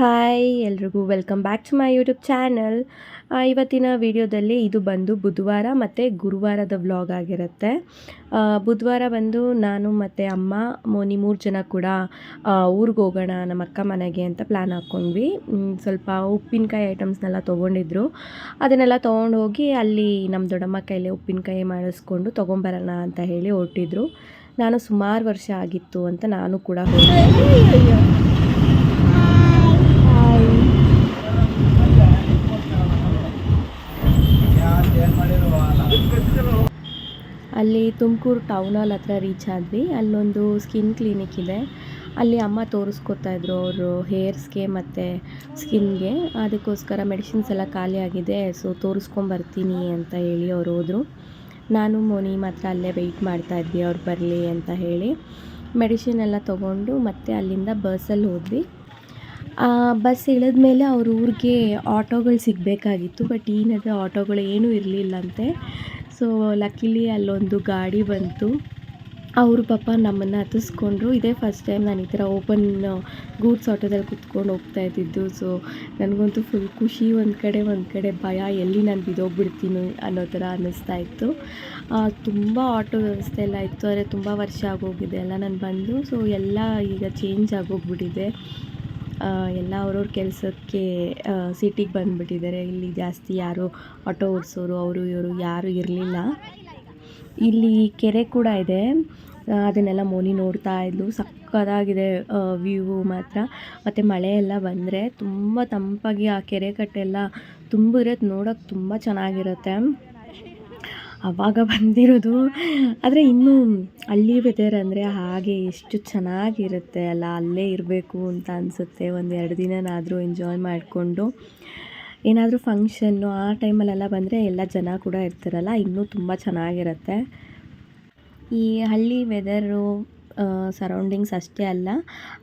Hi ಎಲ್ರಿಗೂ welcome back to my YouTube channel. ಇವತ್ತಿನ ವಿಡಿಯೋದಲ್ಲಿ ಇದು ಬಂದು ಬುಧವಾರ ಮತ್ತು ಗುರುವಾರದ ವ್ಲಾಗ್ ಆಗಿರುತ್ತೆ. ಬುಧವಾರ ಬಂದು ನಾನು ಮತ್ತು ಅಮ್ಮ ಮೋನಿ 3 ಜನ ಕೂಡ ಊರಿಗೆ ಹೋಗೋಣ ನಮ್ಮ ಅಕ್ಕ ಮನೆಗೆ ಅಂತ ಪ್ಲ್ಯಾನ್ ಹಾಕ್ಕೊಂಡ್ವಿ. ಸ್ವಲ್ಪ ಉಪ್ಪಿನಕಾಯಿ ಐಟಮ್ಸ್ನೆಲ್ಲ ತೊಗೊಂಡಿದ್ರು. ಅದನ್ನೆಲ್ಲ ತೊಗೊಂಡೋಗಿ ಅಲ್ಲಿ ನಮ್ಮ ದೊಡ್ಡಮ್ಮ ಕೈಲಿ ಉಪ್ಪಿನಕಾಯಿ ಮಾಡಿಸ್ಕೊಂಡು ತೊಗೊಂಬರೋಣ ಅಂತ ಹೇಳಿ ಹೊರಟಿದ್ರು. ನಾನು ಸುಮಾರು ವರ್ಷ ಆಗಿತ್ತು ಅಂತ ನಾನು ಕೂಡ ಹೋಗಿದ್ದೆ. ಅಲ್ಲಿ ತುಮಕೂರು ಟೌನ್ ಹಾಲ್ ಹತ್ರ ರೀಚ್ ಆದ್ವಿ. ಅಲ್ಲೊಂದು ಸ್ಕಿನ್ ಕ್ಲಿನಿಕ್ ಇದೆ. ಅಲ್ಲಿ ಅಮ್ಮ ತೋರಿಸ್ಕೊತಾ ಇದ್ರು ಅವರು ಹೇರ್ಸ್ಗೆ ಮತ್ತು ಸ್ಕಿನ್ಗೆ. ಅದಕ್ಕೋಸ್ಕರ ಮೆಡಿಸಿನ್ಸ್ ಎಲ್ಲ ಖಾಲಿ ಆಗಿದೆ, ಸೊ ತೋರಿಸ್ಕೊಂಬರ್ತೀನಿ ಅಂತ ಹೇಳಿ ಅವ್ರು ಹೋದರು. ನಾನು ಮೋನಿ ಮಾತ್ರ ಅಲ್ಲೇ ವೆಯ್ಟ್ ಮಾಡ್ತಾಯಿದ್ವಿ ಅವ್ರು ಬರಲಿ ಅಂತ ಹೇಳಿ. ಮೆಡಿಸಿನ್ ಎಲ್ಲ ತೊಗೊಂಡು ಮತ್ತೆ ಅಲ್ಲಿಂದ ಬಸ್ಸಲ್ಲಿ ಹೋದ್ವಿ. ಬಸ್ ಇಳಿದ ಮೇಲೆ ಅವ್ರ ಊರಿಗೆ ಆಟೋಗಳು ಸಿಗಬೇಕಾಗಿತ್ತು, ಬಟ್ ಈ ನಡುವೆ ಆಟೋಗಳು ಏನೂ ಇರಲಿಲ್ಲಂತೆ. ಸೊ ಲಕ್ಕಿಲಿ ಅಲ್ಲೊಂದು ಗಾಡಿ ಬಂತು. ಅವರು ಪಾಪ ನಮ್ಮನ್ನು ಹತ್ತಿಸ್ಕೊಂಡ್ರು. ಇದೇ ಫಸ್ಟ್ ಟೈಮ್ ನಾನು ಈ ಥರ ಓಪನ್ ಗೂಡ್ಸ್ ಆಟೋದಲ್ಲಿ ಕುತ್ಕೊಂಡು ಹೋಗ್ತಾ ಇದ್ದಿದ್ದು. ಸೊ ನನಗಂತೂ ಫುಲ್ ಖುಷಿ, ಒಂದು ಕಡೆ ಭಯ, ಎಲ್ಲಿ ನಾನು ಬಿದ್ದೋಗ್ಬಿಡ್ತೀನಿ ಅನ್ನೋ ಥರ ಅನ್ನಿಸ್ತಾ ಇತ್ತು. ತುಂಬ ಆಟೋ ವ್ಯವಸ್ಥೆ ಎಲ್ಲ ಇತ್ತು, ಆದರೆ ತುಂಬ ವರ್ಷ ಆಗೋಗಿದೆ ಎಲ್ಲ ನಾನು ಬಂದು. ಸೊ ಎಲ್ಲ ಈಗ ಚೇಂಜ್ ಆಗೋಗ್ಬಿಟ್ಟಿದೆ. ಎಲ್ಲ ಅವ್ರವ್ರ ಕೆಲಸಕ್ಕೆ ಸಿಟಿಗೆ ಬಂದುಬಿಟ್ಟಿದ್ದಾರೆ. ಇಲ್ಲಿ ಜಾಸ್ತಿ ಯಾರು ಆಟೋ ಓಡಿಸೋರು ಅವರು ಇವರು ಯಾರೂ ಇರಲಿಲ್ಲ. ಇಲ್ಲಿ ಕೆರೆ ಕೂಡ ಇದೆ, ಅದನ್ನೆಲ್ಲ ಮೋನಿ ನೋಡ್ತಾ ಇದ್ಲು. ಸಕ್ಕತ್ತಾಗಿದೆ ವ್ಯೂ ಮಾತ್ರ. ಮತ್ತು ಮಳೆ ಎಲ್ಲ ಬಂದರೆ ತುಂಬ ತಂಪಾಗಿ ಆ ಕೆರೆ ಕಟ್ಟೆಲ್ಲ ತುಂಬಿದ್ರೆ ನೋಡೋಕ್ಕೆ ತುಂಬ ಚೆನ್ನಾಗಿರುತ್ತೆ. ಆವಾಗ ಬಂದಿರೋದು. ಆದರೆ ಇನ್ನೂ ಹಳ್ಳಿ ವೆದರ್ ಅಂದರೆ ಹಾಗೆ ಎಷ್ಟು ಚೆನ್ನಾಗಿರುತ್ತೆ ಅಲ್ಲ, ಅಲ್ಲೇ ಇರಬೇಕು ಅಂತ ಅನಿಸುತ್ತೆ. 1-2 ದಿನನಾದರೂ ಎಂಜಾಯ್ ಮಾಡಿಕೊಂಡು. ಏನಾದರೂ ಫಂಕ್ಷನ್ನು ಆ ಟೈಮಲ್ಲೆಲ್ಲ ಬಂದರೆ ಎಲ್ಲ ಜನ ಕೂಡ ಇರ್ತಾರಲ್ಲ, ಇನ್ನೂ ತುಂಬ ಚೆನ್ನಾಗಿರುತ್ತೆ. ಈ ಹಳ್ಳಿ ವೆದರು ಸರೌಂಡಿಂಗ್ಸ್ ಅಷ್ಟೇ ಅಲ್ಲ,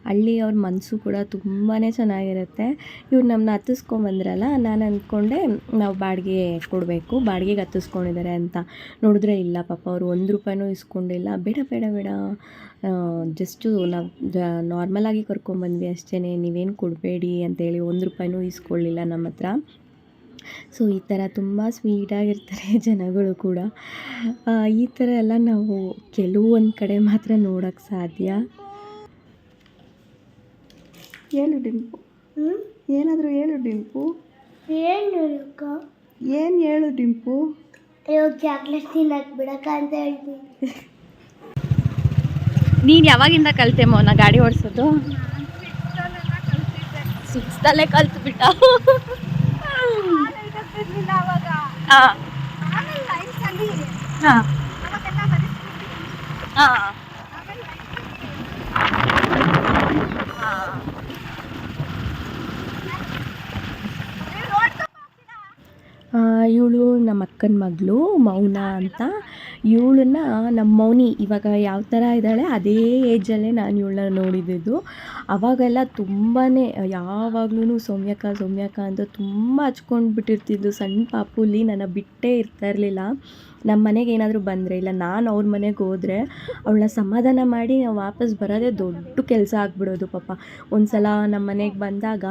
ಹಳ್ಳಿಯವ್ರ ಮನಸ್ಸು ಕೂಡ ತುಂಬಾ ಚೆನ್ನಾಗಿರುತ್ತೆ. ಇವ್ರು ನಮ್ಮನ್ನ ಹತ್ತಿಸ್ಕೊಂಬಂದ್ರಲ್ಲ, ನಾನು ಅಂದ್ಕೊಂಡೆ ನಾವು ಬಾಡಿಗೆ ಕೊಡಬೇಕು, ಬಾಡಿಗೆಗೆ ಹತ್ತಿಸ್ಕೊಂಡಿದ್ದಾರೆ ಅಂತ. ನೋಡಿದ್ರೆ ಇಲ್ಲ ಪಾಪ, ಅವರು 1 ರೂಪಾಯಿನೂ ಇಸ್ಕೊಂಡಿಲ್ಲ. ಬೇಡ ಜಸ್ಟು ನಾವು ನಾರ್ಮಲಾಗಿ ಕರ್ಕೊಂಬಂದ್ವಿ ಅಷ್ಟೇ, ನೀವೇನು ಕೊಡಬೇಡಿ ಅಂತೇಳಿ 1 ರೂಪಾಯಿನೂ ಇಸ್ಕೊಳ್ಳಿಲ್ಲ ನಮ್ಮ ಹತ್ರ. ಸೊ ಈ ಥರ ತುಂಬ ಸ್ವೀಟಾಗಿರ್ತಾರೆ ಜನಗಳು ಕೂಡ. ಈ ಥರ ಎಲ್ಲ ನಾವು ಕೆಲವೊಂದು ಕಡೆ ಮಾತ್ರ ನೋಡೋಕ್ಕೆ ಸಾಧ್ಯ. ಹೇಳು ಡಿಂಪು, ಏನಾದರೂ ಹೇಳು ಡಿಂಪು. ಏನು ಹೇಳು ಡಿಂಪು. ಚಾಕ್ಲೇಟ್ ತಿನ್ನಕ್ಕೆ ಬಿಡಕ್ಕ ಅಂತ ಹೇಳ್ತೀನಿ. ನೀನು ಯಾವಾಗಿಂದ ಕಲಿತೆ ಮೌನ ಗಾಡಿ ಓಡಿಸೋದು? 6 ಕಲ್ತ್ಬಿಟ್ಟ. ಇವಳು ನಮ್ಮ ಅಕ್ಕನ ಮಗಳು ಮೌನ ಅಂತ. ಇವಳನ್ನ ನಮ್ಮ ಮೌನಿ ಇವಾಗ ಯಾವ ಥರ ಇದ್ದಾಳೆ ಅದೇ ಏಜಲ್ಲೇ ನಾನು ಇವಳನ್ನ ನೋಡಿದ್ದು. ಅವಾಗೆಲ್ಲ ತುಂಬಾ ಯಾವಾಗ್ಲೂ ಸೌಮ್ಯಕ್ಕ ಅಂತ ತುಂಬ ಹಚ್ಕೊಂಡು ಬಿಟ್ಟಿರ್ತಿದ್ದು. ಸಣ್ಣ ಪಾಪುಲಿ ನನ್ನ ಬಿಟ್ಟೇ ಇರ್ತಾ ಇರಲಿಲ್ಲ. ನಮ್ಮ ಮನೆಗೆ ಏನಾದರೂ ಬಂದರೆ, ಇಲ್ಲ ನಾನು ಅವ್ರ ಮನೆಗೆ ಹೋದರೆ ಅವಳನ್ನ ಸಮಾಧಾನ ಮಾಡಿ ನಾವು ವಾಪಸ್ ಬರೋದೇ ದೊಡ್ಡ ಕೆಲಸ ಆಗಿಬಿಡೋದು. ಪಾಪ ಒಂದು ಸಲ ನಮ್ಮ ಮನೆಗೆ ಬಂದಾಗ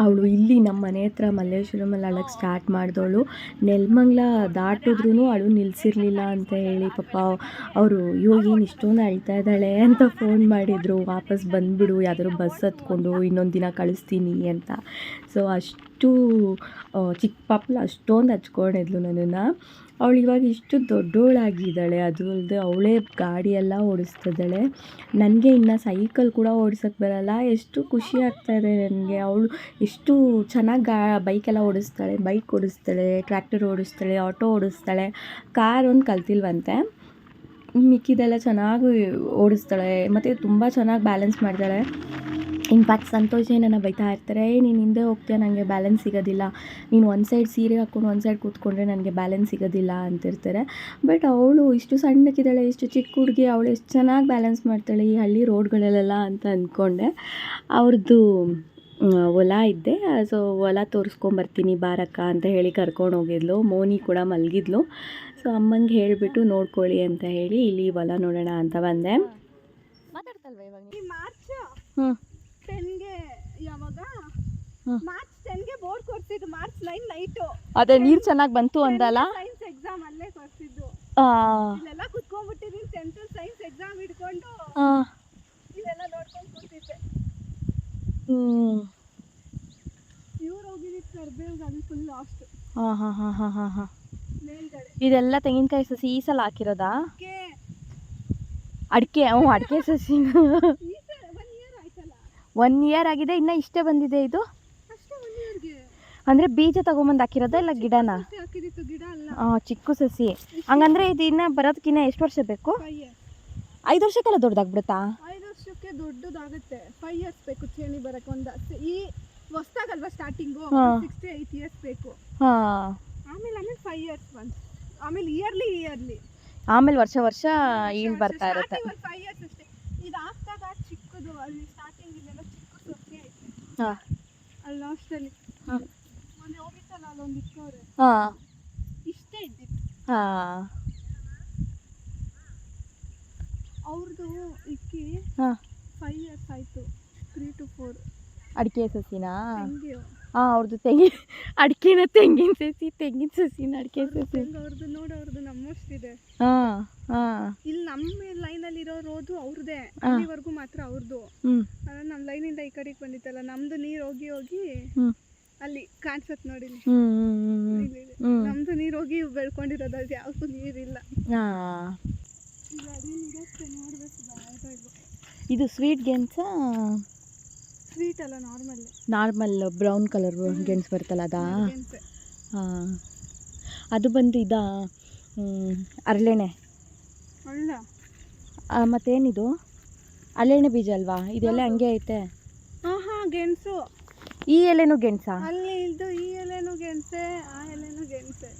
ಅವಳು ಇಲ್ಲಿ ನಮ್ಮ ಮನೆ ಹತ್ರ ಮಲ್ಲೇಶ್ವರಮಲ್ಲಿ ಅಳಕ್ಕೆ ಸ್ಟಾರ್ಟ್ ಮಾಡಿದವಳು. ನೆಲಮಂಗಲ ದಾಟಿದ್ರೂ ಅಳು ನಿಲ್ಲಿಸಿರಲಿಲ್ಲ ಅಂತ ಹೇಳಿ ಪಾಪ ಅವರು ಏನು ಇಷ್ಟೊಂದು ಅಳ್ತಾ ಇದ್ದಾಳೆ ಅಂತ ಫೋನ್ ಮಾಡಿದರು. ವಾಪಸ್ ಬಂದುಬಿಡು, ಯಾವ್ದಾದ್ರು ಬಸ್ ಹತ್ಕೊಂಡು ಇನ್ನೊಂದು ದಿನ ಕಳಿಸ್ತೀನಿ ಅಂತ. ಸೊ ಅಷ್ಟು ಚಿಕ್ಕ ಪಾಪಲು ಅಷ್ಟೊಂದು ಹಚ್ಕೊಂಡಿದ್ಲು ನನ್ನನ್ನು. ಅವಳು ಇವಾಗ ಇಷ್ಟು ದೊಡ್ಡವಳಾಗಿದ್ದಾಳೆ. ಅದು ಅಲ್ಲದೆ ಅವಳೇ ಗಾಡಿಯೆಲ್ಲ ಓಡಿಸ್ತಿದ್ದಾಳೆ. ನನಗೆ ಇನ್ನು ಸೈಕಲ್ ಕೂಡ ಓಡಿಸೋಕ್ಕೆ ಬರೋಲ್ಲ. ಎಷ್ಟು ಖುಷಿ ಆಗ್ತಾಯಿದೆ ನನಗೆ. ಅವಳು ಎಷ್ಟು ಚೆನ್ನಾಗಿ ಬೈಕೆಲ್ಲ ಓಡಿಸ್ತಾಳೆ, ಬೈಕ್ ಓಡಿಸ್ತಾಳೆ, ಟ್ರ್ಯಾಕ್ಟರ್ ಓಡಿಸ್ತಾಳೆ, ಆಟೋ ಓಡಿಸ್ತಾಳೆ. ಕಾರ್ ಒಂದು ಕಲ್ತಿಲ್ವಂತೆ, ಮಿಕ್ಕಿದೆಲ್ಲ ಚೆನ್ನಾಗಿ ಓಡಿಸ್ತಾಳೆ. ಮತ್ತು ತುಂಬ ಚೆನ್ನಾಗಿ ಬ್ಯಾಲೆನ್ಸ್ ಮಾಡ್ತಾಳೆ. ಇನ್ಫ್ಯಾಕ್ಟ್ ಸಂತೋಷ ನನ್ನ ಬೈತಾ ಇರ್ತಾರೆ, ನೀನು ಹಿಂದೆ ಹೋಗ್ತೀಯ, ನನಗೆ ಬ್ಯಾಲೆನ್ಸ್ ಸಿಗೋದಿಲ್ಲ, ನೀನು ಒಂದು ಸೈಡ್ ಸೀರೆ ಹಾಕ್ಕೊಂಡು ಒಂದು ಸೈಡ್ ಕೂತ್ಕೊಂಡ್ರೆ ನನಗೆ ಬ್ಯಾಲೆನ್ಸ್ ಸಿಗೋದಿಲ್ಲ ಅಂತಿರ್ತಾರೆ. ಬಟ್ ಅವಳು ಇಷ್ಟು ಸಣ್ಣಕ್ಕಿದ್ದಾಳೆ, ಇಷ್ಟು ಚಿಕ್ಕ ಹುಡುಗಿ, ಅವಳು ಎಷ್ಟು ಚೆನ್ನಾಗಿ ಬ್ಯಾಲೆನ್ಸ್ ಮಾಡ್ತಾಳೆ ಈ ಹಳ್ಳಿ ರೋಡ್ಗಳಲ್ಲೆಲ್ಲ ಅಂತ ಅಂದ್ಕೊಂಡೆ. ಅವ್ರದ್ದು ಹೊಲ ಇದ್ದೆ. ಸೊ ಹೊಲ ತೋರಿಸ್ಕೊಂಬರ್ತೀನಿ ಬಾರಕ್ಕ ಅಂತ ಹೇಳಿ ಕರ್ಕೊಂಡು ಹೋಗಿದ್ಲು. ಮೋನಿ ಕೂಡ ಮಲಗಿದ್ಲು. ಸೊ ಅಮ್ಮಂಗೆ ಹೇಳಿಬಿಟ್ಟು ನೋಡ್ಕೊಳ್ಳಿ ಅಂತ ಹೇಳಿ ಇಲ್ಲಿ ಹೊಲ ನೋಡೋಣ ಅಂತ ಬಂದೆ. ಮಾತಾಡ್ತಲ್ವ ಇವಾಗ? ಮಾರ್ಚ್ ಹ್ಞೂ 10ಗೆ ಯಾವಾಗ ಹ್ಮ್. ಮಾರ್ಚ್ 10ಗೆ ಬೋರ್ಡ್ ಕೊಡ್ಸಿದ್ದು, ಮಾರ್ಚ್ 9 ನೈಟು ಅದೇ ನೀರು ಚೆನ್ನಾಗಿ ಬಂತು ಅಂದಲ್ಲ. ಸೈನ್ಸ್ ಎಕ್ಸಾಮ್ ಅಲ್ಲೇ ಕೊಡ್ಸಿದ್ದು. ಆ, ಇಲ್ಲೆಲ್ಲ ಕುತ್ಕೊಂಡ್ಬಿಟ್ಟಿದ್ದೀನಿ, ಸೆಂಟ್ರಲ್ ಸೈನ್ಸ್ ಎಕ್ಸಾಮ್ ಹಿಡ್ಕೊಂಡು ಆ, ಇಲ್ಲೆಲ್ಲ ನೋಡ್ಕೊಂಡು ಕೂತಿದ್ದೆ. ಹ್ಮ್. ಇವ್ರು ಹೋಗಿದ್ದು ಕರ್ಬೇವ್ಗೆ, ಅದು ಫುಲ್ ಲಾಸ್ಟ್ ಹಾಂ ಹಾಂ ಹಾಂ ಹಾಂ ಹಾಂ ಹಾಂ. ಮೇಲ್ಗಡೆ. ಇದೆಲ್ಲ ತೆಂಗಿನಕಾಯಿ ಸಸಿ ಈ ಸಲ ಹಾಕಿರೋದಾ? ಓಕೆ, ಅಡಿಕೆ? ಅಡಿಕೆ ಸಸಿ ಈ ಸಲ 1 ಇಯರ್ ಆಯ್ತಲ್ಲ. 1 ಇಯರ್ ಆಗಿದೆ, ಇನ್ನ ಇಷ್ಟೇ ಬಂದಿದೆ ಇದು. ಅಷ್ಟೇ 1 ಇಯರ್ಗೆ ಅಂದ್ರೆ ಬೀಜ ತಗೊಂಬಂದು ಹಾಕಿರೋದಾ ಇಲ್ಲ ಗಿಡನ? ಹಾಕಿದಿತ್ತು, ಗಿಡ ಅಲ್ಲ. ಚಿಕ್ಕ ಸಸಿ. ಹಂಗಂದ್ರೆ ಇದು ಇನ್ನ ಬರೋದಕ್ಕಿನ್ನ ಎಷ್ಟು ವರ್ಷ ಬೇಕು? 5 years. 5 ವರ್ಷಕ್ಕೆಲ್ಲ ದೊಡ್ಡದಾಗ್ಬಿಡುತ್ತಾ? 5 ವರ್ಷಕ್ಕೆ ದೊಡ್ಡದಾಗುತ್ತೆ. 5 years ಬೇಕು ಚೇಣಿ ಬರಕ್ಕೆ. ಈ ಹೊಸ್ದಾಗಲ್ವಾ ಸ್ಟಾರ್ಟಿಂಗು, 6 to 8 years ಬೇಕು. ಹಾ. ಆಮೇಲೆ 5 years ಬಂತು. ಆಮೇಲೆ ಇಯರ್ಲಿ ಆಮೇಲೆ ವರ್ಷ ಈಳ್ ಬರ್ತಾ ಇರುತ್ತೆ. 5 years ಅಷ್ಟೇ. ಇದು ಆಗ್ತಾಗ ಚಿಕ್ಕದು, ಅಲ್ಲಿ ಸ್ಟಾರ್ಟಿಂಗ್ ಇಲ್ಲೆಲ್ಲ ಚಿಕ್ಕ ಸೊಸೆ ಐತೆ. ಹಾ. ಅಲ್ಲಿ ಲಾಸ್ಟಲ್ಲಿ ಹಾ. ಮೊನ್ನೆ ಹೋಗಿತ್ತಲ್ಲ, ಅಲ್ಲೊಂದು ಇಕ್ಕವ್ರೆ, ಹಾ. ಇಷ್ಟೇ ಇದ್ದಿತ್ತು. ಹಾ. ಅವ್ರದ್ದು ಇಕ್ಕಿ ಹಾ. 5 years ಆಯ್ತು. 3 to 4 ಅಡಿಕೆ ಸಸಿನಾ? ಹೆಂಗೆ ಅವ್ರದ್ದು ಅಡಿಕೆನ ತೆಂಗಿನ ಸಸಿನ ಅಡಿಕೆ ಸಸಿ. ಅವ್ರದ್ದು ನೋಡು, ಅವ್ರದ್ದು ನಮ್ಮಷ್ಟಿದೆ. ಹಾ. ಹಾ. ಇಲ್ಲಿ ನಮ್ಮ ಲೈನಲ್ಲಿ ಇರೋ ರೋದು ಅವ್ರದ್ದೇ, ಅಲ್ಲಿವರೆಗೂ ಮಾತ್ರ ಅವ್ರದ್ದು. ಹ್ಮ್. ನಮ್ಮ ಲೈನಿಂದ ಈ ಕಡೆಗೆ ಬಂದಿತ್ತಲ್ಲ, ನಮ್ದು ನೀರು ಹೋಗಿ ಹ್ಮ್. ಅಲ್ಲಿ ಕಾಣಿಸತ್ ನೋಡಿ. ಹ್ಮ್. ನಮ್ದು ನೀರು ಹೋಗಿ ಬೆಳ್ಕೊಂಡಿರೋದು, ಅದು ಯಾವ್ದು ನೀರಿಲ್ಲ. ಹಾ. ಈಗ ಅಡಿಲಿರುತ್ತೆ, ನೋಡ್ಬೇಕು ಬಾಯ್ದಾಗು. ಇದು ಸ್ವೀಟ್ ಗೆಣಸ? ಸ್ವೀಟ್ ಅಲ್ಲ, ನಾರ್ಮಲ್ ಬ್ರೌನ್ ಕಲರ್ ಗೆಣಸು ಬರುತ್ತಲ್ಲ ಅದಾ? ಹಾಂ. ಅದು ಬಂದು ಇದಾ ಅರಳೆಣ್ಣೆ? ಅಲ್ಲ, ಮತ್ತೇನಿದು? ಅರಳೆಣ್ಣೆ ಬೀಜ ಅಲ್ವಾ? ಇದೆಲ್ಲ ಹಂಗೆ ಐತೆ. ಹಾ, ಗೆಣಸು. ಈ ಎಲೆನೂ ಗೆಣಸ? ಅಲ್ಲಿ ಇದು ಈ ಎಲೆನೂ ಗೆಣಸೆ, ಆ ಎಲೆನೂ ಗೆಣಸೆ.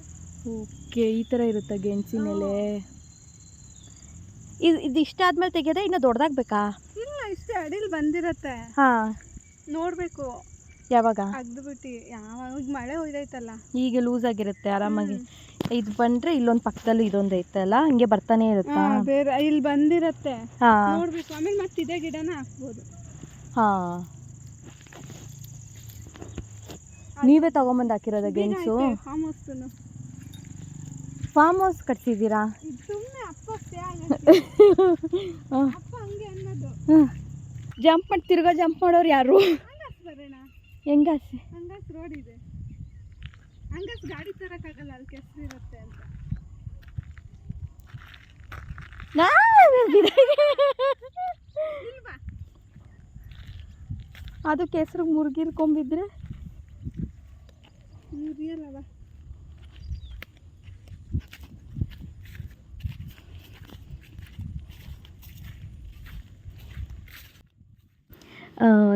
ಓಕೆ, ಈ ಥರ ಇರುತ್ತಾ ಗೆಣಸಿನ ಎಲೆ? ಇದು ಇಷ್ಟ ಆದ್ಮೇಲೆ ತೆಗೆಯೋದೇ, ಇನ್ನು ದೊಡ್ಡದಾಗಬೇಕಾ? ಇಲ್ಲ, ಇಷ್ಟೇ ಅಡಿಲಿ ಬಂದಿರತ್ತೆ. ಹಾಂ. ನೋಡಬೇಕು ಯಾವಾಗ ಅಗ್ದುಬಿಟ್ಟು. ಯಾವಾಗ ಮಳೆ ಹೋಯ್ದೈತಲ್ಲ, ಈಗ ಲೂಸ್ ಆಗಿರುತ್ತೆ ಆರಾಮಾಗಿ. ಇದು ಬಂದರೆ ಇಲ್ಲೊಂದು ಪಕ್ಕದಲ್ಲೂ ಇದೊಂದು ಐತಲ್ಲ, ಹಂಗೆ ಬರ್ತಾನೆ ಇರುತ್ತಾ? ಬೇರೆ ಇಲ್ಲಿ ಬಂದಿರತ್ತೆ. ಹಾಂ. ನೋಡ್ಬೇಕು, ಆಮೇಲೆ ಮತ್ತೆ ಇದೇ ಗಿಡನ ಹಾಕ್ಬೋದು. ಹಾಂ. ನೀವೇ ತಗೊಂಬಂದು ಹಾಕಿರೋದ ಗೆಣಸು? ಫಾರ್ಮ್ ಹೌಸ್ ಕಟ್ಸಿದ್ದೀರಾ? ಸುಮ್ಮನೆ ಅಪ್ಪ ಹಂಗೆ ಅನ್ನೋದು. ಜಂಪ್ ಮಾಡಿ ಜಂಪ್ ಮಾಡೋರು ಯಾರು? ಬರೋಣ, ಹೆಂಗಾಸ್ ರೋಡ್ ಇದೆ. ಹಂಗಾಸ್ ಗಾಡಿ ತರಕ್ಕಾಗಲ್ಲ, ಅಲ್ಲಿ ಕೆಸರು ಇರುತ್ತೆ ಅಂತ. ಅದು ಕೆಸರು ಮುರುಗಿರ್ಕೊಂಬಿದ್ರೆ ಮುರಿಯಲ್ಲವ.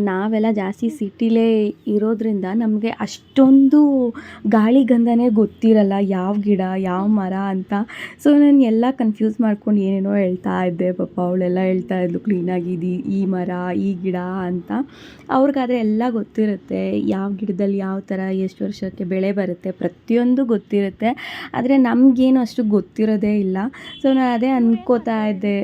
ನಾವೆಲ್ಲ ಜಾಸ್ತಿ ಸಿಟಿಲೇ ಇರೋದ್ರಿಂದ ನಮಗೆ ಅಷ್ಟೊಂದು ಗಾಳಿ ಗಂಧನೇ ಗೊತ್ತಿರಲ್ಲ, ಯಾವ ಗಿಡ ಯಾವ ಮರ ಅಂತ. ಸೊ ನಾನು ಎಲ್ಲ ಕನ್ಫ್ಯೂಸ್ ಮಾಡ್ಕೊಂಡು ಏನೇನೋ ಹೇಳ್ತಾ ಇದ್ದೆ. ಪಾಪ ಅವಳೆಲ್ಲ ಹೇಳ್ತಾ ಇದ್ಲು ಕ್ಲೀನಾಗಿ ಈ ಮರ ಈ ಗಿಡ ಅಂತ. ಅವ್ರಿಗಾದರೆ ಎಲ್ಲ ಗೊತ್ತಿರುತ್ತೆ, ಯಾವ ಗಿಡದಲ್ಲಿ ಯಾವ ಥರ ಎಷ್ಟು ವರ್ಷಕ್ಕೆ ಬೆಳೆ ಬರುತ್ತೆ ಪ್ರತಿಯೊಂದು ಗೊತ್ತಿರುತ್ತೆ. ಆದರೆ ನಮಗೇನು ಅಷ್ಟು ಗೊತ್ತಿರೋದೇ ಇಲ್ಲ. ಸೊ ನಾನು ಅದೇ ಅಂದ್ಕೋತಾ ಇದ್ದೆ,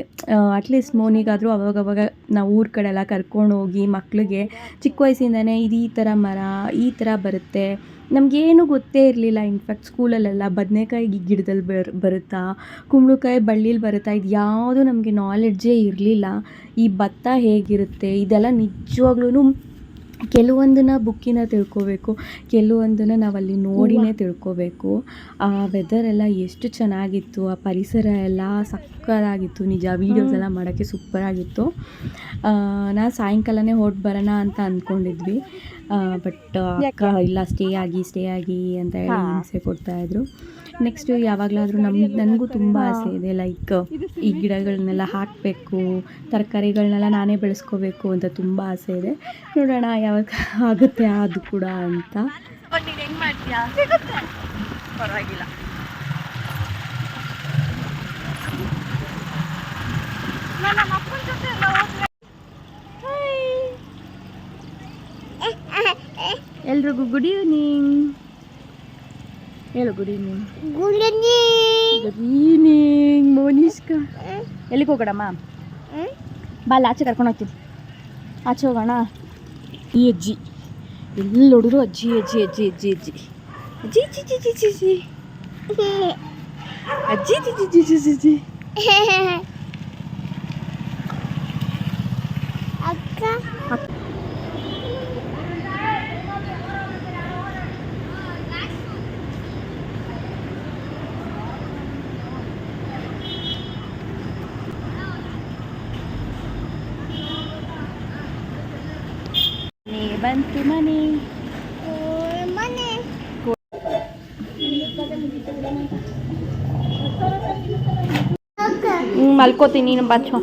ಅಟ್ಲೀಸ್ಟ್ ಮೋನಿಗಾದರೂ ಅವಾಗವಾಗ ನಾವು ಊರ ಕಡೆ ಎಲ್ಲ ಕರ್ಕೊಂಡು ಹೋಗಿ ಮಕ್ಕಳಿಗೆ ಚಿಕ್ಕ ವಯಸ್ಸಿಂದನೇ ಇದು ಈ ಥರ ಮರ ಈ ಥರ ಬರುತ್ತೆ. ನಮಗೇನು ಗೊತ್ತೇ ಇರಲಿಲ್ಲ. ಇನ್ಫ್ಯಾಕ್ಟ್ ಸ್ಕೂಲಲ್ಲೆಲ್ಲ ಬದನೆಕಾಯಿ ಗಿಡದಲ್ಲಿ ಬರುತ್ತಾ, ಕುಂಬಳಕಾಯಿ ಬಳ್ಳಿಲಿ ಬರುತ್ತಾ, ಇದು ಯಾವುದೂ ನಮಗೆ ನಾಲೆಡ್ಜೇ ಇರಲಿಲ್ಲ. ಈ ಭತ್ತ ಹೇಗಿರುತ್ತೆ ಇದೆಲ್ಲ ನಿಜವಾಗ್ಲೂ ಕೆಲವೊಂದನ್ನು ಬುಕ್ಕಿನ ತಿಳ್ಕೊಬೇಕು, ಕೆಲವೊಂದನ್ನು ನಾವಲ್ಲಿ ನೋಡಿನೇ ತಿಳ್ಕೊಬೇಕು. ಆ ವೆದರ್ ಎಲ್ಲ ಎಷ್ಟು ಚೆನ್ನಾಗಿತ್ತು, ಆ ಪರಿಸರ ಎಲ್ಲ ಸಕ್ಕತ್ತಾಗಿತ್ತು. ನಿಜ ವೀಡಿಯೋಸ್ ಎಲ್ಲ ಮಾಡೋಕ್ಕೆ ಸೂಪರಾಗಿತ್ತು. ನಾನು ಸಾಯಂಕಾಲನೇ ಹೊರಟು ಬರೋಣ ಅಂತ ಅಂದ್ಕೊಂಡಿದ್ವಿ. ಬಟ್ ಅಕ್ಕ ಇಲ್ಲ ಸ್ಟೇ ಆಗಿ ಅಂತ ಹೇಳಿ ಹಿಂಸೆ ಕೊಡ್ತಾಯಿದ್ರು. ನೆಕ್ಸ್ಟು ಯಾವಾಗಲಾದರೂ ನನಗೂ ತುಂಬ ಆಸೆ ಇದೆ, ಲೈಕ್ ಈ ಗಿಡಗಳನ್ನೆಲ್ಲ ಹಾಕಬೇಕು, ತರಕಾರಿಗಳನ್ನೆಲ್ಲ ನಾನೇ ಬೆಳೆಸ್ಕೋಬೇಕು ಅಂತ ತುಂಬ ಆಸೆ ಇದೆ. ನೋಡೋಣ ಯಾವಾಗ ಆಗುತ್ತೆ ಅದು ಕೂಡ ಅಂತ. ಹೆಂಗೆ ಮಾಡ್ತೀಯಾ? ಪರವಾಗಿಲ್ಲ. ನಮ್ಮ ಅಪ್ಪನ ಜೊತೆ ಎಲ್ಲ ಹೋಗ್ಲೇ. ಎಲ್ರಿಗೂ ಗುಡ್ ಈವ್ನಿಂಗ್ ಹೇಳು. Good evening. Good evening Monishka. ಎಲ್ಲಿಗೆ ಹೋಗೋಣಮ್ಮ? ಬಾ ಅಲ್ಲಿ ಆಚೆ ಕರ್ಕೊಂಡು ಹೋಗ್ತೀನಿ. ಆಚೆ ಹೋಗೋಣ. ಈ ಅಜ್ಜಿ ಎಲ್ಲಿ ನೋಡಿದ್ರು ಅಜ್ಜಿ ಅಜ್ಜಿ ಅಜ್ಜಿ ಅಜ್ಜಿ ಅಜ್ಜಿ ಅಜ್ಜಿ ಅಜ್ಜಿ ಅಜ್ಜಿ ಅಜ್ಜಿ ಅಜ್ಜಿ ಅಜ್ಜಿ ಅಜ್ಜಿ ಅಜ್ಜಿ ಅಜ್ಜಿ ಅಕ್ಕ ಬಂತು ಮನೆ ಮನೆ ಮಲ್ಕೋತೀನಿ ನೀನು ಬಾಚು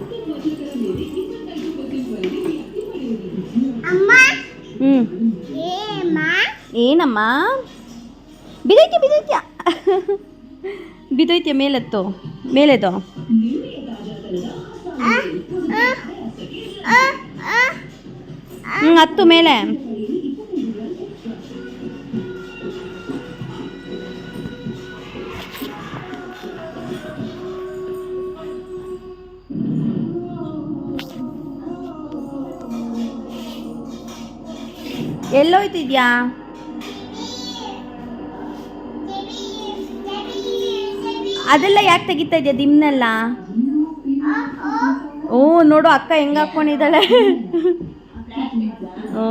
ಅಮ್ಮ ಹ್ಞೂ ಏಮ್ಮ ಏನಮ್ಮ ಬಿದ್ದೈತಿ ಬಿದ್ದೈತ್ಯಾ ಬಿದ್ದೈತ್ಯ ಮೇಲೆತ್ತು ಮೇಲೆದು ಹತ್ತು ಮೇಲೆ ಎಲ್ಲೋಯ್ತಿದ್ಯಾ ಅದೆಲ್ಲ ಯಾಕೆ ತೆಗಿತಾ ಇದೆಯಾ ದಿಮ್ನೆಲ್ಲ ಓ ನೋಡು ಅಕ್ಕ ಹೆಂಗೆ ಹಾಕ್ಕೊಂಡಿದ್ದಾಳೆ ಓ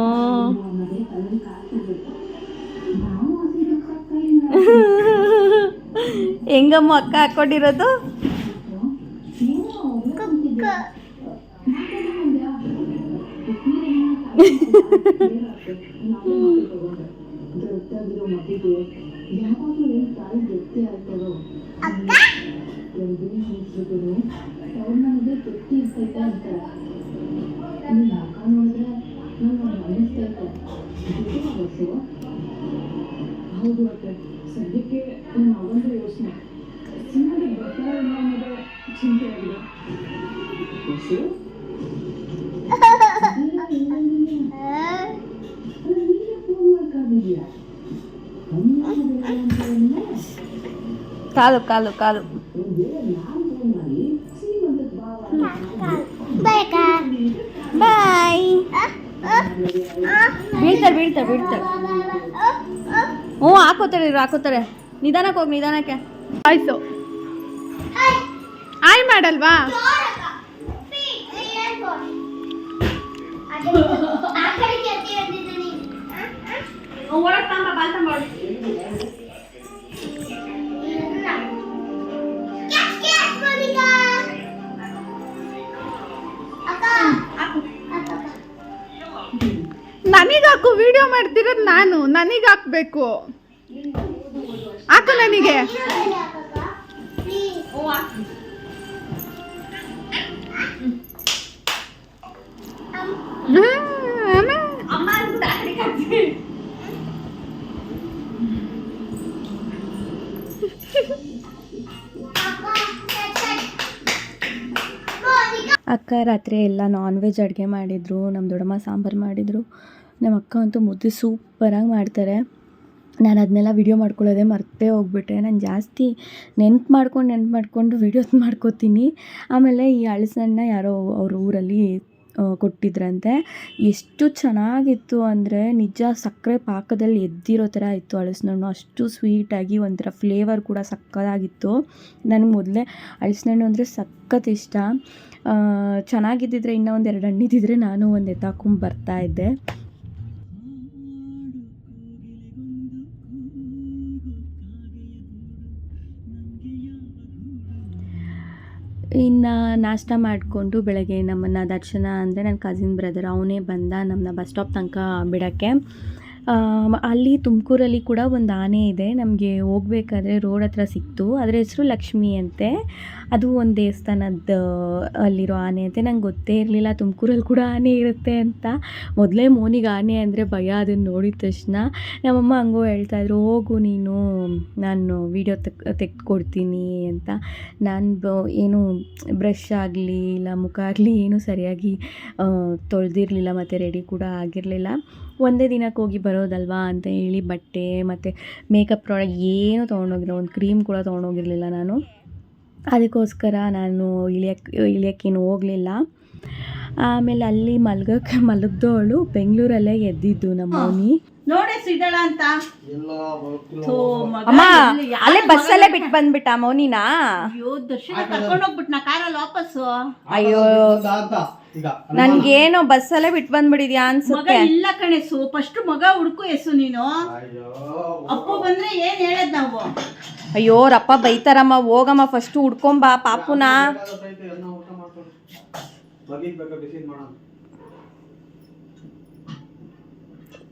ಹೆಂಗಮ್ಮ ಅಕ್ಕ ಹಾಕ್ಕೊಂಡಿರೋದು ಸದ್ಯಕ್ಕೆ ನನ್ನ ಮಗಂದು ಯೋಚನೆ ಸಿನಿಮಾಗೆ ಬರ್ತಾರೆ ಅನ್ನೋದೇ ಚಿಂತೆ ಆಗಿದೆ ಕಾಲು ಕಾಲು ಕಾಲು ಬೇಕಾ ಬಾಯ್ ಬೀಳ್ತಾರೆ ಬೀಳ್ತಾರೆ ಬೀಳ್ತಾರೆ ಹ್ಞೂ ಹಾಕೋತಾರೆ ಇರು ಹಾಕೋತಾರೆ ನಿಧಾನಕ್ಕೆ ಹೋಗಿ ನಿಧಾನಕ್ಕೆ ಆಯ್ತು ಆಯ್ ಮಾಡಲ್ವಾ ನನಗಾಕು ವಿಡಿಯೋ ಮಾಡ್ತಿರೋದು ನಾನು ನನಗೆ ಹಾಕ್ಬೇಕು ಹಾಕು ನನಗೆ ಅಕ್ಕ ರಾತ್ರಿ ಎಲ್ಲ ನಾನ್ ವೆಜ್ ಅಡುಗೆ ಮಾಡಿದರು ನಮ್ಮ ದೊಡ್ಡಮ್ಮ ಸಾಂಬಾರು ಮಾಡಿದರು ನಮ್ಮ ಅಕ್ಕ ಅಂತೂ ಮುದ್ದೆ ಸೂಪರಾಗಿ ಮಾಡ್ತಾರೆ ನಾನು ಅದನ್ನೆಲ್ಲ ವೀಡಿಯೋ ಮಾಡ್ಕೊಳ್ಳೋದೇ ಮರ್ತೇ ಹೋಗ್ಬಿಟ್ಟೆ ನಾನು ಜಾಸ್ತಿ ನೆನ್ಪು ಮಾಡ್ಕೊಂಡು ವೀಡಿಯೋಸ್ ಮಾಡ್ಕೋತೀನಿ ಆಮೇಲೆ ಈ ಹಲಸನ್ನ ಯಾರೋ ಅವ್ರ ಊರಲ್ಲಿ ಕೊಟ್ಟಿದ್ರಂತೆ ಎಷ್ಟು ಚೆನ್ನಾಗಿತ್ತು ಅಂದರೆ ನಿಜ ಸಕ್ಕರೆ ಪಾಕದಲ್ಲಿ ಎದ್ದಿರೋ ಥರ ಇತ್ತು ಹಲಸಿನಣ್ಣು ಅಷ್ಟು ಸ್ವೀಟಾಗಿ ಒಂಥರ ಫ್ಲೇವರ್ ಕೂಡ ಸಕ್ಕತ್ತಾಗಿತ್ತು ನನಗೆ ಮೊದಲೇ ಹಲಸಿನಣ್ಣು ಅಂದರೆ ಸಖತ್ ಇಷ್ಟ ಚೆನ್ನಾಗಿದ್ದಿದ್ರೆ ಇನ್ನೂ ಒಂದೆರಡು ಹಣ್ಣಿದ್ದಿದ್ರೆ ನಾನು ಒಂದು ಎತ್ತಾಕೊಂಡು ಬರ್ತಾಯಿದ್ದೆ ಇನ್ನು ನಾಷ್ಟ ಮಾಡಿಕೊಂಡು ಬೆಳಗ್ಗೆ ನಮ್ಮನ್ನು ದರ್ಶನ ಅಂದರೆ ನನ್ನ ಕಸಿನ್ ಬ್ರದರ್ ಅವನೇ ಬಂದ ನಮ್ಮನ್ನ ಬಸ್ ಸ್ಟಾಪ್ ತನಕ ಬಿಡೋಕ್ಕೆ ಅಲ್ಲಿ ತುಮಕೂರಲ್ಲಿ ಕೂಡ ಒಂದು ಆನೆ ಇದೆ ನಮಗೆ ಹೋಗ್ಬೇಕಾದ್ರೆ ರೋಡ್ ಹತ್ರ ಸಿಕ್ತು ಅದರ ಹೆಸರು ಲಕ್ಷ್ಮಿ ಅಂತೆ ಅದು ಒಂದು ದೇವಸ್ಥಾನದ ಅಲ್ಲಿರೋ ಆನೆ ಅಂತೆ ನಂಗೆ ಗೊತ್ತೇ ಇರಲಿಲ್ಲ ತುಮಕೂರಲ್ಲಿ ಕೂಡ ಆನೆ ಇರುತ್ತೆ ಅಂತ ಮೊದಲೇ ಮೋನಿಗೆ ಆನೆ ಅಂದರೆ ಭಯ ಅದನ್ನು ನೋಡಿದ ತಕ್ಷಣ ನಮ್ಮಮ್ಮ ಹಂಗೋ ಹೇಳ್ತಾಯಿದ್ರು ಹೋಗು ನೀನು ನಾನು ವೀಡಿಯೋ ತೆಗೆದುಕೊಡ್ತೀನಿ ಅಂತ ನಾನು ಏನು ಬ್ರಷ್ ಆಗಲಿ ಇಲ್ಲ ಮುಖ ಆಗಲಿ ಏನೂ ಸರಿಯಾಗಿ ತೊಳೆದಿರಲಿಲ್ಲ ಮತ್ತು ರೆಡಿ ಕೂಡ ಆಗಿರಲಿಲ್ಲ ಒಂದೇ ದಿನಕ್ಕೆ ಹೋಗಿ ಬರೋದಲ್ವಾ ಅಂತ ಹೇಳಿ ಬಟ್ಟೆ ಮತ್ತು ಮೇಕಪ್ ಪ್ರಾಡಕ್ಟ್ ಏನೂ ತೊಗೊಂಡೋಗಿಲ್ಲ ಒಂದು ಕ್ರೀಮ್ ಕೂಡ ತೊಗೊಂಡೋಗಿರಲಿಲ್ಲ ನಾನು ಅದಕ್ಕೋಸ್ಕರ ನಾನು ಇಳಿಯೋಕ್ಕೇನು ಹೋಗಲಿಲ್ಲ ಆಮೇಲೆ ಅಲ್ಲಿ ಮಲಗ್ದವಳು ಬೆಂಗಳೂರಲ್ಲೇ ಎದ್ದಿದ್ದು ನಮ್ಮ ಮೌನಿ. ನೋಡೆ ಸಿದಳ ಅಂತ ಅಮ್ಮ ಅಲ್ಲೇ ಬಸ್ಸಲ್ಲೇ ಬಿಟ್ಟು ಬಂದ್ಬಿಟ್ಟ ಮೌನಿನ. ಅಯ್ಯೋ ದರ್ಶನ ಕರ್ಕೊಂಡು ಹೋಗ್ಬಿಟ್ನ ಕಾರಲ್ಲಿ ವಾಪಸ್ಸು. ಅಯ್ಯೋ ನನ್ಗೇನೋ ಬಸ್ಸಲ್ಲೇ ಬಿಟ್ಟು ಬಂದ್ಬಿಟ್ಟಿದ್ಯಾ ಮಗ ಅನ್ಸುತ್ತೆ. ಇಲ್ಲ ಕಣೆಸು, ಫಸ್ಟ್ ಮಗ ಹುಡ್ಕು ಎಸು ನೀನು. ಅಪ್ಪು ಬಂದ್ರೆ ಏನ್ ಹೇಳದ್ ನಾವು? ಅಯ್ಯೋ ರಪ್ಪ ಬೈತಾರಮ್ಮ, ಹೋಗಮ್ಮ ಫಸ್ಟ್ ಹುಡ್ಕೊಂಬ ಪಾಪುನ.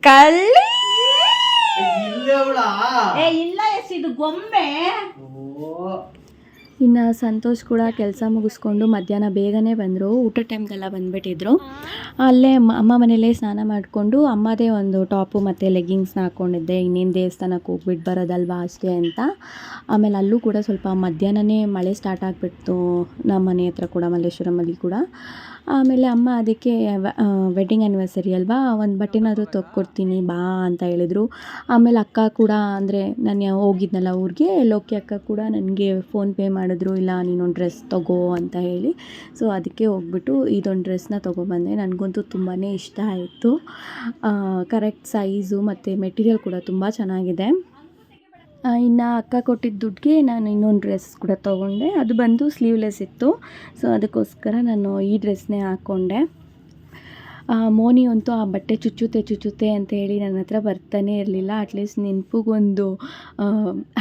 ಕಳ್ಳಿ ಏ ಇಲ್ಲ ಎಸ್, ಇದು ಗೊಂಬೆ. ಇನ್ನು ಸಂತೋಷ್ ಕೂಡ ಕೆಲಸ ಮುಗಿಸ್ಕೊಂಡು ಮಧ್ಯಾಹ್ನ ಬೇಗನೆ ಬಂದರು. ಊಟ ಟೈಮ್ಗೆಲ್ಲ ಬಂದುಬಿಟ್ಟಿದ್ರು. ಅಲ್ಲೇ ಅಮ್ಮ ಮನೇಲೇ ಸ್ನಾನ ಮಾಡಿಕೊಂಡು ಅಮ್ಮದೇ ಒಂದು ಟಾಪು ಮತ್ತು ಲೆಗ್ಗಿಂಗ್ಸ್ನ ಹಾಕ್ಕೊಂಡಿದ್ದೆ, ಇನ್ನೇನು ದೇವಸ್ಥಾನಕ್ಕೆ ಹೋಗ್ಬಿಟ್ಟು ಬರೋದಲ್ವಾ ಅಷ್ಟೇ ಅಂತ. ಆಮೇಲೆ ಅಲ್ಲೂ ಕೂಡ ಸ್ವಲ್ಪ ಮಧ್ಯಾಹ್ನನೇ ಮಳೆ ಸ್ಟಾರ್ಟ್ ಆಗಿಬಿಡ್ತು ನಮ್ಮ ಮನೆ ಹತ್ರ ಕೂಡ, ಮಲ್ಲೇಶ್ವರಮಲ್ಲಿ ಕೂಡ. ಆಮೇಲೆ ಅಮ್ಮ ಅದಕ್ಕೆ ವೆಡ್ಡಿಂಗ್ ಆ್ಯನಿವರ್ಸರಿ ಅಲ್ವಾ, ಒಂದು ಬಟ್ಟೆನಾದರೂ ತೊಗೊಡ್ತೀನಿ ಬಾ ಅಂತ ಹೇಳಿದರು. ಆಮೇಲೆ ಅಕ್ಕ ಕೂಡ, ಅಂದರೆ ನಾನು ಹೋಗಿದ್ನಲ್ಲ ಊರಿಗೆ, ಲೋಕಿ ಅಕ್ಕ ಕೂಡ ನನಗೆ ಫೋನ್ಪೇ ಮಾಡಿದ್ರು, ಇಲ್ಲ ನೀನೊಂದು ಡ್ರೆಸ್ ತೊಗೋ ಅಂತ ಹೇಳಿ. ಸೊ ಅದಕ್ಕೆ ಹೋಗ್ಬಿಟ್ಟು ಇದೊಂದು ಡ್ರೆಸ್ನ ತೊಗೊಬಂದೆ. ನನಗಂತೂ ತುಂಬಾ ಇಷ್ಟ ಆಯಿತು. ಕರೆಕ್ಟ್ ಸೈಜು ಮತ್ತು ಮೆಟೀರಿಯಲ್ ಕೂಡ ತುಂಬ ಚೆನ್ನಾಗಿದೆ. ಇನ್ನು ಅಕ್ಕ ಕೊಟ್ಟಿದ್ದ ದುಡ್ಡಿಗೆ ನಾನು ಇನ್ನೊಂದು ಡ್ರೆಸ್ ಕೂಡ ತೊಗೊಂಡೆ. ಅದು ಬಂದು ಸ್ಲೀವ್ಲೆಸ್ ಇತ್ತು. ಸೊ ಅದಕ್ಕೋಸ್ಕರ ನಾನು ಈ ಡ್ರೆಸ್ನೇ ಹಾಕ್ಕೊಂಡೆ. ಮೋನಿ ಅಂತೂ ಆ ಬಟ್ಟೆ ಚುಚ್ಚುತ್ತೆ ಅಂತ ಹೇಳಿ ನನ್ನ ಹತ್ರ ಬರ್ತಾನೆ ಇರಲಿಲ್ಲ. ಅಟ್ಲೀಸ್ಟ್ ನೆನಪಿಗೊಂದು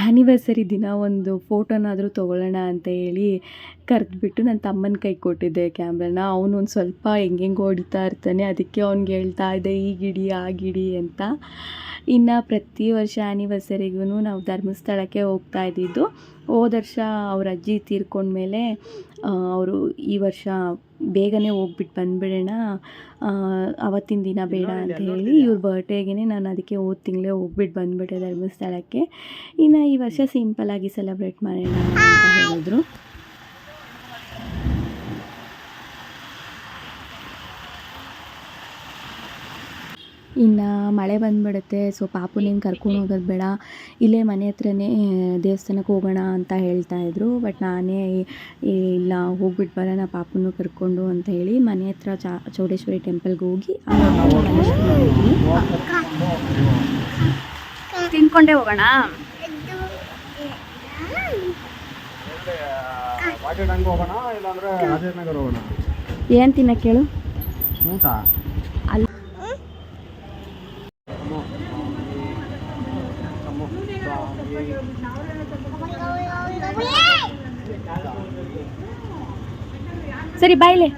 ಆ್ಯನಿವರ್ಸರಿ ದಿನ ಒಂದು ಫೋಟೋನಾದರೂ ತೊಗೊಳ್ಳೋಣ ಅಂತ ಹೇಳಿ ಕರೆದ್ಬಿಟ್ಟು ನನ್ನ ತಮ್ಮನ ಕೈ ಕೊಟ್ಟಿದ್ದೆ ಕ್ಯಾಮ್ರಾನ. ಅವನು ಒಂದು ಸ್ವಲ್ಪ ಹೆಂಗೆಂಗೆ ಹೊಡಿತಾ ಇರ್ತಾನೆ, ಅದಕ್ಕೆ ಅವ್ನಿಗೆ ಹೇಳ್ತಾ ಇದ್ದೆ ಈಗಿಡಿ ಆಗಿಡಿ ಅಂತ. ಇನ್ನು ಪ್ರತಿ ವರ್ಷ ಆ್ಯನಿವರ್ಸರಿಗೂ ನಾವು ಧರ್ಮಸ್ಥಳಕ್ಕೆ ಹೋಗ್ತಾ ಇದ್ದಿದ್ದು. ಹೋದ ವರ್ಷ ಅವ್ರ ಅಜ್ಜಿ ತೀರ್ಕೊಂಡ್ಮೇಲೆ ಅವರು ಈ ವರ್ಷ ಬೇಗನೆ ಹೋಗ್ಬಿಟ್ಟು ಬಂದುಬಿಡೋಣ, ಅವತ್ತಿನ ದಿನ ಬೇಡ ಅಂತ ಹೇಳಿ ಇವ್ರ ಬರ್ಡೇಗೆ ನಾನು ಅದಕ್ಕೆ ಹೋದ ತಿಂಗಳೇ ಹೋಗ್ಬಿಟ್ಟು ಬಂದುಬಿಟ್ಟೆ ಧರ್ಮಸ್ಥಳಕ್ಕೆ. ಇನ್ನು ಈ ವರ್ಷ ಸಿಂಪಲ್ಲಾಗಿ ಸೆಲೆಬ್ರೇಟ್ ಮಾಡೋಣ ಅಂತ ಹೇಳಿದ್ರು. ಇನ್ನು ಮಳೆ ಬಂದುಬಿಡುತ್ತೆ, ಸೊ ಪಾಪು ನೀನು ಕರ್ಕೊಂಡು ಹೋಗೋದು ಬೇಡ, ಇಲ್ಲೇ ಮನೆ ಹತ್ರನೇ ದೇವಸ್ಥಾನಕ್ಕೆ ಹೋಗೋಣ ಅಂತ ಹೇಳ್ತಾಯಿದ್ರು. ಬಟ್ ನಾನೇ ಇಲ್ಲ ಹೋಗ್ಬಿಟ್ಟು ಬರೋಣ ಪಾಪುನು ಕರ್ಕೊಂಡು ಅಂತ ಹೇಳಿ ಮನೆ ಹತ್ರ ಚೌಡೇಶ್ವರಿ ಟೆಂಪಲ್ಗೆ ಹೋಗಿ ತಿನ್ಕೊಂಡೇ ಹೋಗೋಣ. ಏನು ತಿನ್ನಕ್ಕೆ ಹೇಳು? ಊಟ ಅಲ್ಲಿ ಸರಿ ಬಾಯ್ಲೆ.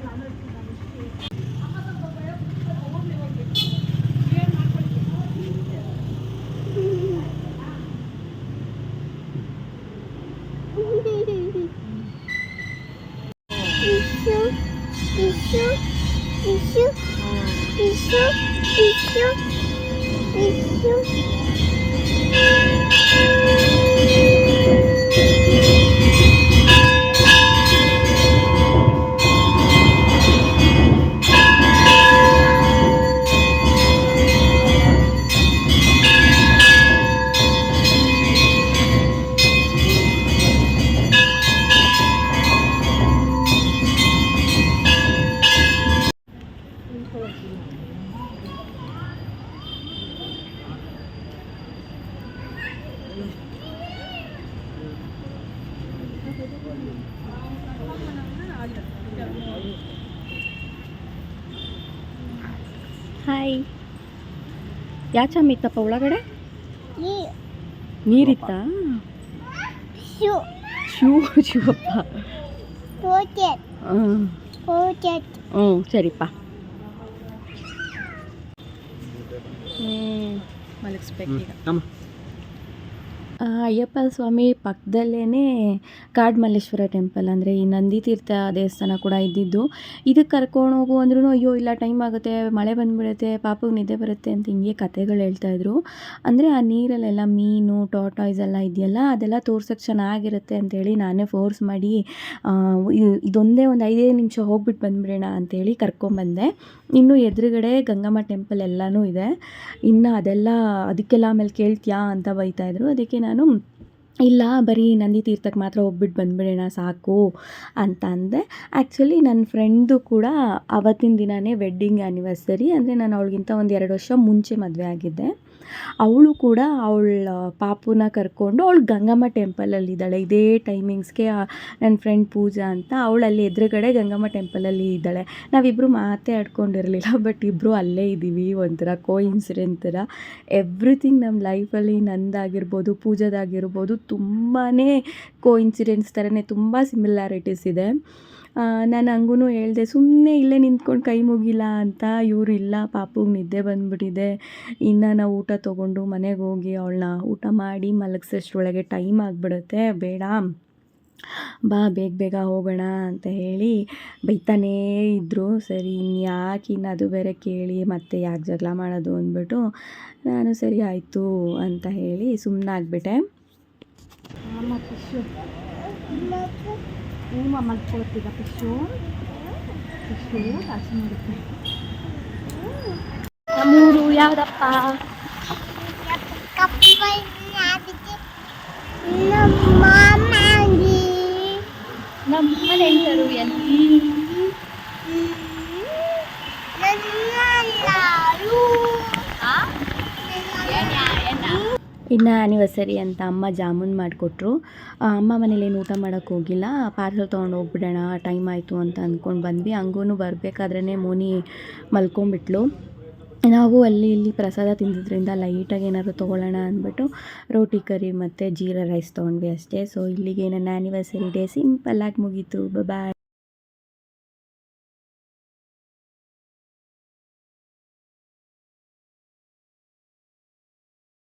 ಹಾಯ್. ಯಾಚಮ್ಮಿತ್ತಪ್ಪ ಒಳಗಡೆ? ನೀರಿತ್ತಾ? ಶಿವಪ್ಪ. ಹ್ಞೂ ಸರಿಪ್ಪ. ಮಲಗಿಸ್ಬೇಕೀಗ. ಅಯ್ಯಪ್ಪ ಸ್ವಾಮಿ ಪಕ್ಕದಲ್ಲೇ ಕಾಡ್ಮಲ್ಲೇಶ್ವರ ಟೆಂಪಲ್, ಅಂದರೆ ಈ ನಂದಿ ತೀರ್ಥ ದೇವಸ್ಥಾನ ಕೂಡ ಇದ್ದಿದ್ದು. ಇದಕ್ಕೆ ಕರ್ಕೊಂಡು ಹೋಗು ಅಂದ್ರೂ ಅಯ್ಯೋ ಇಲ್ಲ ಟೈಮ್ ಆಗುತ್ತೆ, ಮಳೆ ಬಂದುಬಿಡುತ್ತೆ, ಪಾಪಗೆ ನಿದ್ದೆ ಬರುತ್ತೆ ಅಂತ ಹಿಂಗೆ ಕಥೆಗಳು ಹೇಳ್ತಾಯಿದ್ರು. ಅಂದರೆ ಆ ನೀರಲ್ಲೆಲ್ಲ ಮೀನು ಟಾಟಾಯ್ಸ್ ಎಲ್ಲ ಇದೆಯಲ್ಲ, ಅದೆಲ್ಲ ತೋರ್ಸೋಕ್ಕೆ ಚೆನ್ನಾಗಿರುತ್ತೆ ಅಂತೇಳಿ ನಾನೇ ಫೋರ್ಸ್ ಮಾಡಿ ಇದೊಂದೇ ಒಂದು 5 ನಿಮಿಷ ಹೋಗ್ಬಿಟ್ಟು ಬಂದುಬಿಡೋಣ ಅಂತೇಳಿ ಕರ್ಕೊಂಬಂದೆ. ಇನ್ನೂ ಎದುರುಗಡೆ ಗಂಗಮ್ಮ ಟೆಂಪಲ್ ಎಲ್ಲನೂ ಇದೆ. ಇನ್ನು ಅದಕ್ಕೆಲ್ಲ ಆಮೇಲೆ ಕೇಳ್ತೀಯಾ ಅಂತ ಬೈತಾಯಿದ್ರು. ಅದಕ್ಕೆ ನಾನು ಇಲ್ಲ ಬರೀ ನಂದಿ ತೀರ್ಥಕ್ಕೆ ಮಾತ್ರ ಹೋಗ್ಬಿಟ್ಟು ಬಂದುಬಿಡೋಣ ಸಾಕು ಅಂತ ಅಂದೆ. ಆ್ಯಕ್ಚುಲಿ ನನ್ನ ಫ್ರೆಂಡ್ದು ಕೂಡ ಅವತ್ತಿನ ದಿನವೇ ವೆಡ್ಡಿಂಗ್ ಆ್ಯನಿವರ್ಸರಿ. ಅಂದರೆ ನಾನು ಅವಳಿಗಿಂತ ಒಂದು 2 ವರ್ಷ ಮುಂಚೆ ಮದುವೆ ಆಗಿದ್ದೆ. ಅವಳು ಕೂಡ ಅವಳ ಪಾಪುನ ಕರ್ಕೊಂಡು ಅವಳು ಗಂಗಮ್ಮ ಟೆಂಪಲಲ್ಲಿದ್ದಾಳೆ. ಇದೇ ಟೈಮಿಂಗ್ಸ್ಗೆ ನನ್ನ ಫ್ರೆಂಡ್ ಪೂಜಾ ಅಂತ ಅವಳಲ್ಲಿ ಎದುರುಗಡೆ ಗಂಗಮ್ಮ ಟೆಂಪಲಲ್ಲಿ ಇದ್ದಾಳೆ. ನಾವಿಬ್ಬರು ಮಾತೇ ಆಡ್ಕೊಂಡಿರಲಿಲ್ಲ, ಬಟ್ ಇಬ್ಬರು ಅಲ್ಲೇ ಇದ್ದೀವಿ. ಒಂಥರ ಕೋಇನ್ಸಿಡೆಂಟ್ ಥರ ಎವ್ರಿಥಿಂಗ್ ನಮ್ಮ ಲೈಫಲ್ಲಿ ನಂದಾಗಿರ್ಬೋದು, ಪೂಜಾದಾಗಿರ್ಬೋದು ತುಂಬಾ ಕೋಇನ್ಸಿಡೆಂಟ್ಸ್ ಥರನೇ ತುಂಬ ಸಿಮಿಲ್ಯಾರಿಟೀಸ್ ಇದೆ. ನಾನು ಹಂಗೂ ಹೇಳಿದೆ, ಸುಮ್ಮನೆ ಇಲ್ಲೇ ನಿಂತ್ಕೊಂಡು ಕೈ ಮುಗಿಲ್ಲ ಅಂತ. ಇವರು ಇಲ್ಲ, ಪಾಪುಗೆ ನಿದ್ದೆ ಬಂದುಬಿಟ್ಟಿದೆ, ಇನ್ನು ನಾವು ಊಟ ತೊಗೊಂಡು ಮನೆಗೆ ಹೋಗಿ ಅವಳನ್ನ ಊಟ ಮಾಡಿ ಮಲಗಿಸೋಷ್ಟ್ರೊಳಗೆ ಟೈಮ್ ಆಗಿಬಿಡುತ್ತೆ, ಬೇಡ ಬಾ ಬೇಗ ಬೇಗ ಹೋಗೋಣ ಅಂತ ಹೇಳಿ ಬೈತಾನೇ ಇದ್ದರು. ಸರಿ ಇನ್ಯಾಕೆ ಇನ್ನು ಅದು ಬೇರೆ ಕೇಳಿ ಮತ್ತೆ ಯಾಕೆ ಜಗಳ ಮಾಡೋದು ಅಂದ್ಬಿಟ್ಟು ನಾನು ಸರಿ ಆಯಿತು ಅಂತ ಹೇಳಿ ಸುಮ್ಮನಾಗ್ಬಿಟ್ಟೆ. ಅಮ್ಮ ಫಿಶ್ಶು ಹೂವ ಮಲ್ಕೊಳ್ತೀಗ ಫಿಶ್ಶು ಕಾಸು ಮಾಡುತ್ತೆ. ನಮ್ಮೂರು ಯಾವುದಪ್ಪ? ನಮ್ಮ ನೆಂಟರು ಎಲ್ಲಿ? ಇನ್ನು ಆ್ಯನಿವರ್ಸರಿ ಅಂತ ಅಮ್ಮ ಜಾಮೂನ್ ಮಾಡಿಕೊಟ್ರು. ಅಮ್ಮ ಮನೇಲಿ ಏನು ಊಟ ಮಾಡೋಕ್ಕೆ ಹೋಗಿಲ್ಲ, ಪಾರ್ಸಲ್ ತೊಗೊಂಡು ಹೋಗ್ಬಿಡೋಣ ಟೈಮ್ ಆಯಿತು ಅಂತ ಅಂದ್ಕೊಂಡು ಬಂದ್ವಿ. ಹಂಗೂ ಬರಬೇಕಾದ್ರೇ ಮೋನಿ ಮಲ್ಕೊಂಬಿಟ್ಲು. ನಾವು ಅಲ್ಲಿ ಇಲ್ಲಿ ಪ್ರಸಾದ ತಿಂದಿದ್ರಿಂದ ಲೈಟಾಗಿ ಏನಾದ್ರು ತೊಗೊಳ್ಳೋಣ ಅಂದ್ಬಿಟ್ಟು ರೋಟಿ ಕರಿ ಮತ್ತು ಜೀರಾ ರೈಸ್ ತೊಗೊಂಡ್ವಿ ಅಷ್ಟೇ. ಸೊ ಇಲ್ಲಿಗೆ ನನ್ನ ಆ್ಯನಿವರ್ಸರಿ ಡೇ ಸಿಂಪಲ್ಲಾಗಿ ಮುಗೀತು. ಬಾಯ್.